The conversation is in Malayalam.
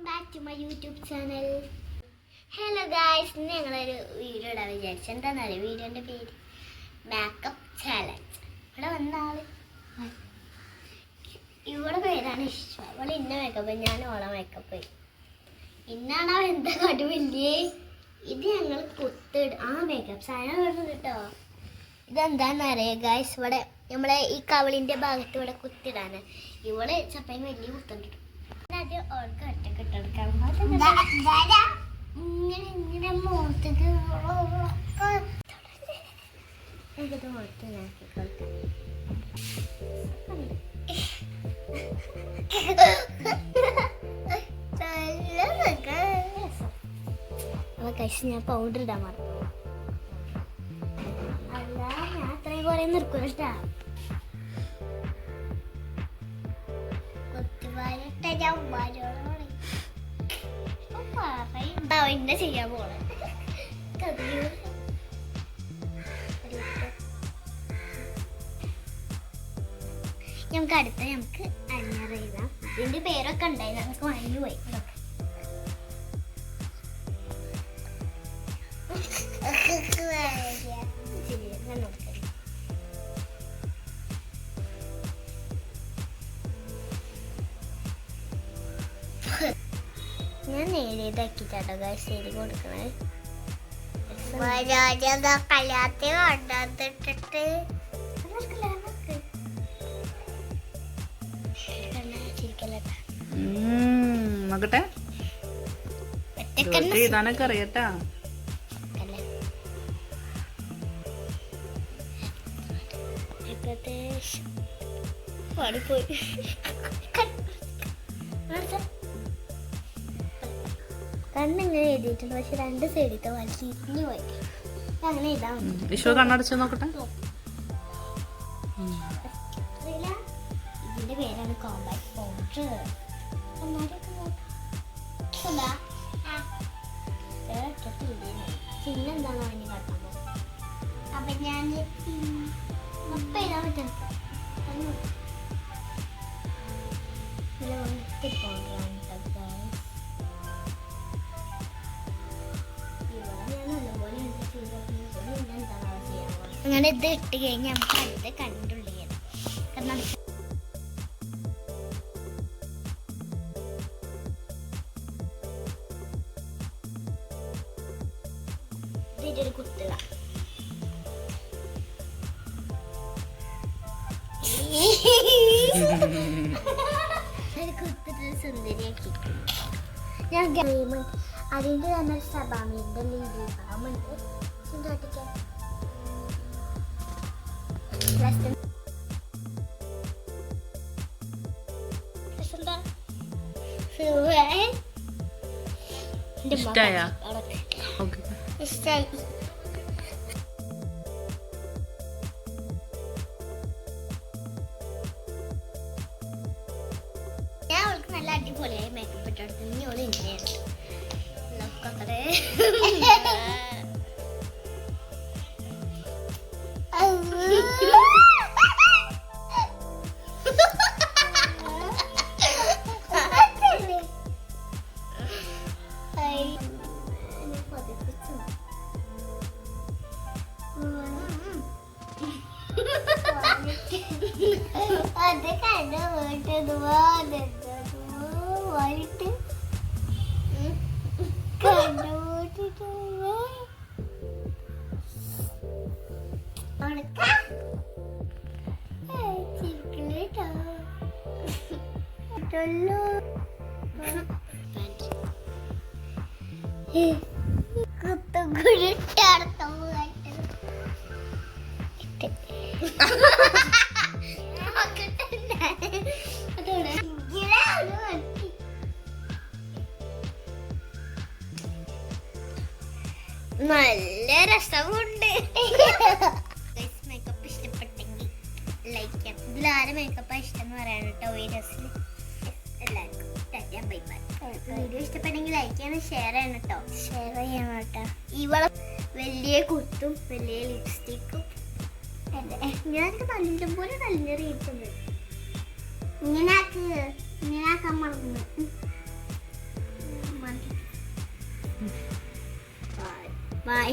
back to my YouTube channel. Hello guys, ഞങ്ങളൊരു വീഡിയോ ഇടാൻ വിചാരിച്ചു. എന്താണെന്നറിയോ വീഡിയോൻ്റെ പേര്? Makeup challenge. ഇവിടെ വന്ന ആള് ഇവിടെ പേരാണ് ഇഷ്ടം. അവള് ഇന്ന മേക്കപ്പ്, ഞാൻ ഓളെ മേക്കപ്പ്. ഇന്നാണോ എന്താ കടുവില്ലേ? ഇത് ഞങ്ങൾ മേക്കപ്പ് സാധനം വരുന്നത് കേട്ടോ. ഇതെന്താണെന്നറിയോ ഗൈസ്? ഇവിടെ നമ്മളെ ഈ കവളിൻ്റെ ഭാഗത്ത് ഇവിടെ കുത്തിടാണ്. ഇവിടെ ചപ്പയും വലിയ കുത്തുണ്ട്. ആദ്യം ഓൾക്ക് ഒറ്റക്ക് ഇട്ടെടുക്കാം. ഇങ്ങനെ മുഖത്തേക്ക് എനിക്കത് മുഖത്ത് നോക്കിക്കൊടുക്കാം. അപ്പോൾ കഴിച്ച് ഞാൻ പൗഡർ ഇടാൻ മറന്നു. അല്ല ഞാൻ അത്രയും കുറേ നിർക്കും കേട്ടാ. എന്നെ ചെയ്യാൻ പോണെ നമുക്ക് അഞ്ഞൂറ് എഴുതാം. ഇതിന്റെ പേരൊക്കെ ഉണ്ടായി, നമുക്ക് മറന്നു പോയി. ഞാൻ നേരിയതാക്കിട്ടാട്ടോ ഗൈസ് എഴുതി കൊടുക്കണേ. ഇതാനൊക്കെ അറിയട്ടാ. പാടിപ്പോയി. കണ്ണിങ്ങനെ എഴുതിയിട്ടുണ്ട്, പക്ഷെ രണ്ട് സൈഡിലത്തെ വലിഞ്ഞു പോയി. അങ്ങനെ ഇതാ കണ്ണടച്ച് നോക്കട്ടെ. ഇതിന്റെ പേരാണ് കോമ്പാക്ട് പൗഡർ. പിന്നെന്താണോ ഇനി കാട്ടാൻ പോകും? അപ്പൊ ഞാൻ ഒപ്പം എഴുതാൻ പറ്റും. അങ്ങനെ ഇത് ഇട്ട് കഴിഞ്ഞാൽ നമുക്ക് അടുത്ത് കണ്ടുള്ള ചെയ്യണം. കാരണം ഇതിലൊരു കുത്തുക. കുത്തിട്ട് സുന്ദരിയാക്കി ഞാൻ ഗെയിമുണ്ട്. അതിൻ്റെ തന്നെ സബാമിൻ്റെ ലീഡുണ്ട്. സുന്ദരിക്കാൻ ഇഷ്ടായി. ഞാൻ അവൾക്ക് നല്ല അടിപൊളിയായി മേക്കപ്പ് ഇട്ടെടുത്തു. ഇനി അവള് ഇങ്ങനെയാണ് അത് കണ്ട വീട്ടത് വായിട്ട് കണ്ടുപോട്ടിട്ട് നല്ല രസമുണ്ട്. മേക്കപ്പ് ഇഷ്ടപ്പെട്ടെങ്കിൽ ലൈക്ക് ചെയ്യാം. ഇതിലാരും മേക്കപ്പ് ഇഷ്ടം എന്ന് പറയാൻ കേട്ടോ. ഈ ഡ്രസ്സിൽ എല്ലാവർക്കും ബൈ ബൈ. വീഡിയോ ഇഷ്ടപ്പെട്ടെങ്കിൽ ലൈക്ക് ചെയ്യണം, ഷെയർ ചെയ്യണം കേട്ടോ. ഷെയർ ചെയ്യണം കേട്ടോ. ഇവളെ വലിയ കുത്തും വലിയ ലിപ്സ്റ്റിക്കും ഞാനൊക്കെ നല്ലപോലെ നല്ല റീച്ചുണ്ട്. ഇങ്ങനെ ആക്കാൻ മറന്നു. ബൈ.